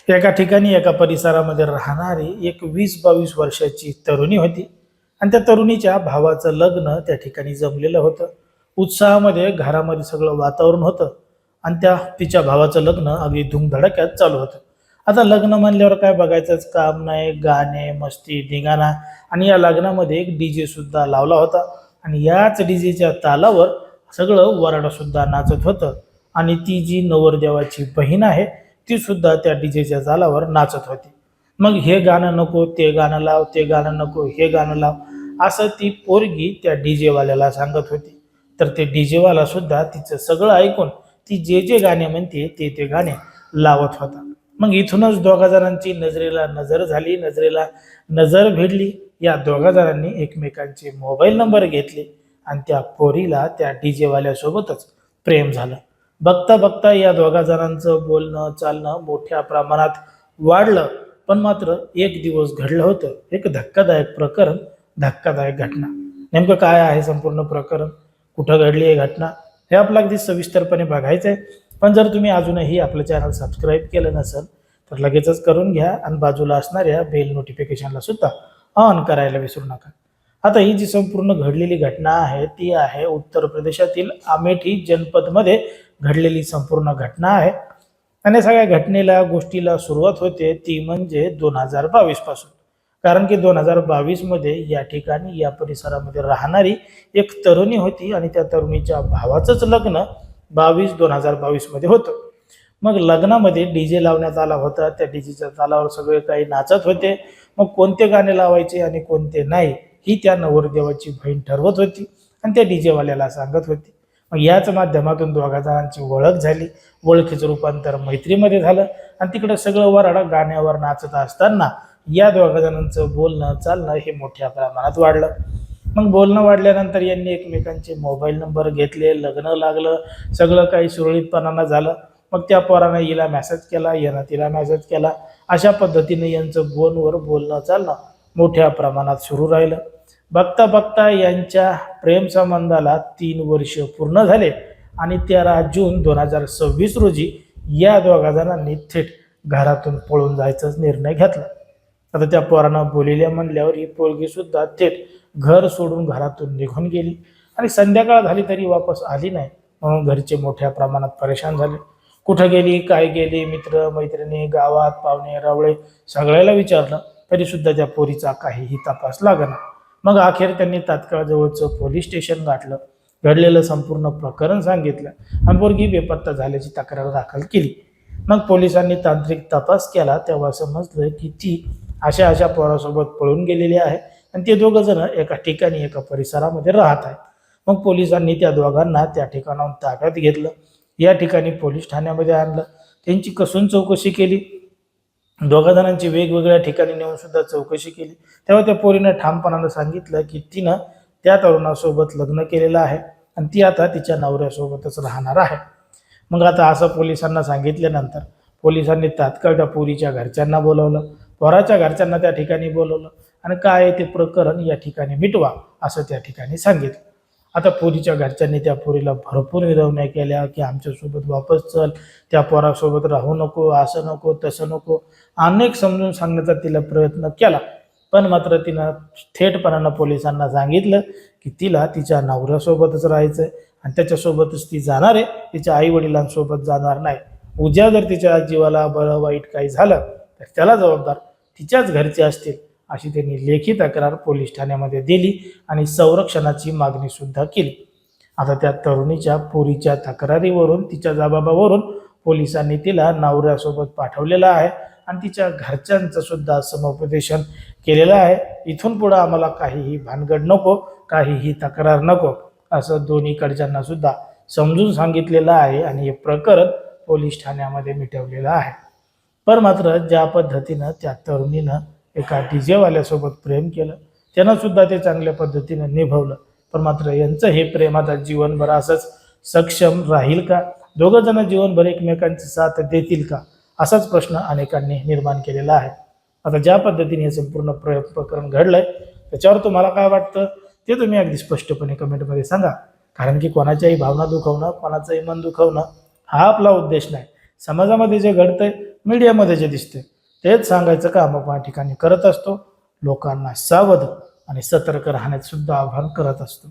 एका ठिकाणी एका परिसरामध्ये राहणारी एक 20-22 वर्षाची तरुणी होती आणि त्या तरुणीच्या भावाचं लग्न त्या ठिकाणी जमलेलं होतं. उत्साहामध्ये घरामध्ये सगळं वातावरण होतं आणि त्या तिच्या भावाचं लग्न अगदी धूमधडाक्यात चालू होतं. आता लग्न म्हणल्यावर काय बघायचंच काम नाही, गाणे, मस्ती, धिंगाणा आणि या लग्नामध्ये एक डीजे सुद्धा लावला होता आणि याच डीजेच्या तालावर सगळं वराडा सुद्धा नाचत होतं आणि ती जी नवरदेवाची बहीण आहे ती सुद्धा त्या डीजेच्या तालावर नाचत होती. मग हे गाणं नको, ते गाणं लाव, ते गाणं नको, हे गाणं लाव, असं ती पोरगी त्या डीजे वाल्याला सांगत होती. तर ते डीजे वाला सुद्धा तिचं सगळं ऐकून ती जे जे गाणे म्हणते ते गाणे लावत होता. मग इथूनच दोघा जणांची नजरेला नजर झाली, नजरेला नजर भिडली. या दोघा जणांनी एकमेकांचे मोबाईल नंबर घेतले आणि त्या पोरीला त्या डीजे वाल्यासोबतच प्रेम झालं. बघता बघता या दोघा जणांचं बोलणं चालणं मोठ्या प्रमाणात वाढलं. पण मात्र एक दिवस घडलं होतं एक धक्कादायक प्रकरण, धक्कादायक घटना. नेमकं काय आहे संपूर्ण प्रकरण, कुठं घडली ही घटना, हे आपलं अगदी सविस्तरपणे बघायचं आहे. पण जर तुम्ही अजूनही आपलं चॅनल सबस्क्राईब केलं नसेल तर लगेचच करून घ्या आणि बाजूला असणाऱ्या बेल नोटिफिकेशनला सुद्धा ऑन करायला विसरू नका. आता ही जी संपूर्ण घडलेली घटना आहे ती आहे उत्तर प्रदेशातील अमेठी जनपदमध्ये घडलेली संपूर्ण घटना आहे. आणि सगळ्या घटनेला गोष्टीला सुरुवात होते ती म्हणजे 2022 पासून. कारण की 2022 मध्ये या ठिकाणी या परिसरामध्ये राहणारी एक तरुणी होती आणि त्या तरुणीच्या भावाचंच लग्न 2022 मध्ये होतं. मग लग्नामध्ये डीजे लावण्यात आला होता. त्या डीजेच्या तालावर सगळे काही नाचत होते. मग कोणते गाणे लावायचे आणि कोणते नाही ही त्या नवरदेवाची बहीण ठरवत होती आणि त्या डीजे वाल्याला सांगत होती. मग याच माध्यमातून दोघा जणांची ओळख झाली. ओळखीचं रूपांतर मैत्रीमध्ये झालं आणि तिकडे सगळं वराडा गाण्यावर नाचत असताना या दोघा जणांचं बोलणं चालणं हे मोठ्या प्रमाणात वाढलं. मग बोलणं वाढल्यानंतर यांनी एकमेकांचे मोबाईल नंबर घेतले, लग्न लागलं, सगळं काही सुरळीतपणानं झालं. मग त्या पोरानं हिला मेसेज केला, यानं तिला मेसेज केला. अशा पद्धतीने यांचं फोनवर बोलणं चालणं मोठ्या प्रमाणात सुरू राहिलं. बघता बघता यांच्या प्रेम संबंधाला 3 वर्ष पूर्ण झाले आणि 13 जून 2026 रोजी या दोघा जणांनी थेट घरातून पळून जायचाच निर्णय घेतला. आता त्या पोरानं बोलिल्या म्हणल्यावर ही पोरगी सुद्धा थेट घर सोडून घरातून निघून गेली आणि संध्याकाळ झाली तरी वापस आली नाही. म्हणून घरचे मोठ्या प्रमाणात परेशान झाले. कुठं गेली, काय गेली, मित्र मैत्रिणी, गावात पाहुणे रावळे सगळ्याला विचारलं तरी सुद्धा त्या पोरीचा काहीही तपास लागला. मग अखेर त्यांनी तात्काळ जवळचं पोलीस स्टेशन गाठलं, घडलेलं संपूर्ण प्रकरण सांगितलं आणि पोरगी बेपत्ता झाल्याची तक्रार दाखल केली. मग पोलिसांनी तांत्रिक तपास केला तेव्हा समजलं की ती अशा अशा पोरासोबत पळून गेलेली आहे आणि ते दोघं जण एका ठिकाणी एका परिसरामध्ये राहत आहेत. मग पोलिसांनी त्या दोघांना त्या ठिकाणाहून ताब्यात घेतलं, या ठिकाणी पोलीस ठाण्यामध्ये आणलं, त्यांची कसून चौकशी केली. दोघा जणांची वेगवेगळ्या ठिकाणी नेऊन सुद्धा चौकशी केली. तेव्हा त्या पोरीनं ठामपणानं सांगितलं की तिनं त्या तरुणासोबत लग्न केलेलं आहे आणि ती आता तिच्या नवऱ्यासोबतच राहणार आहे. मग आता असं पोलिसांना सांगितल्यानंतर पोलिसांनी तात्काळ त्या पोरीच्या घरच्यांना बोलवलं, पोराच्या घरच्यांना त्या ठिकाणी बोलवलं आणि काय ते प्रकरण या ठिकाणी मिटवा असं त्या ठिकाणी सांगितलं. आता पोरीच्या घरच्यांनी त्या पोरीला भरपूर विनवण्या केल्या की आमच्यासोबत वापस चल, त्या पोरासोबत राहू नको, असं नको, तसं नको, अनेक समजून सांगण्याचा तिला प्रयत्न केला. पण मात्र तिनं थेटपणानं पोलिसांना सांगितलं की तिला तिच्या नवऱ्यासोबतच राहायचं आहे आणि त्याच्यासोबतच ती जाणार आहे, तिच्या आई वडिलांसोबत जाणार नाही. उद्या जर तिच्या जीवाला बरं वाईट काही झालं तर त्याला जबाबदार तिच्याच घरचे असतील अशी त्यांनी लेखी तक्रार पोलीस ठाण्यामध्ये दिली आणि संरक्षणाची मागणी सुद्धा केली. आता त्या तरुणीच्या पोरीच्या तक्रारीवरून तिच्या जबाबावरून पोलिसांनी तिला नवऱ्यासोबत पाठवलेलं आहे आणि तिच्या घरच्यांचं सुद्धा समुपदेशन केलेलं आहे. इथून पुढं आम्हाला काहीही भानगड नको, काहीही तक्रार नको असं दोन्हीकडच्यांना सुद्धा समजून सांगितलेलं आहे आणि हे प्रकरण पोलीस ठाण्यामध्ये मिटवलेलं आहे. पण मात्र ज्या पद्धतीनं त्या तरुणीनं एका डीजेवाल्यासोबत प्रेम केलं त्यानं सुद्धा ते चांगल्या पद्धतीनं निभवलं. पण मात्र यांचं हे प्रेम आता जीवनभर असंच सक्षम राहील का? दोघं जण जीवनभर एकमेकांची साथ देतील का? असाच प्रश्न अनेकांनी निर्माण केलेला आहे. आता ज्या पद्धतीने हे संपूर्ण प्रकरण घडलंय त्याच्यावर तुम्हाला काय वाटतं ते तुम्ही अगदी स्पष्टपणे कमेंटमध्ये सांगा. कारण की कोणाच्याही भावना दुखवणं, कोणाचंही मन दुखवणं हा आपला उद्देश नाही. समाजामध्ये जे घडतंय मीडियामध्ये जे दिसते तेच सांगायचं काम आपण या ठिकाणी करत असतो. लोकांना सावध आणि सतर्क राहण्याचं सुद्धा आवाहन करत असतो.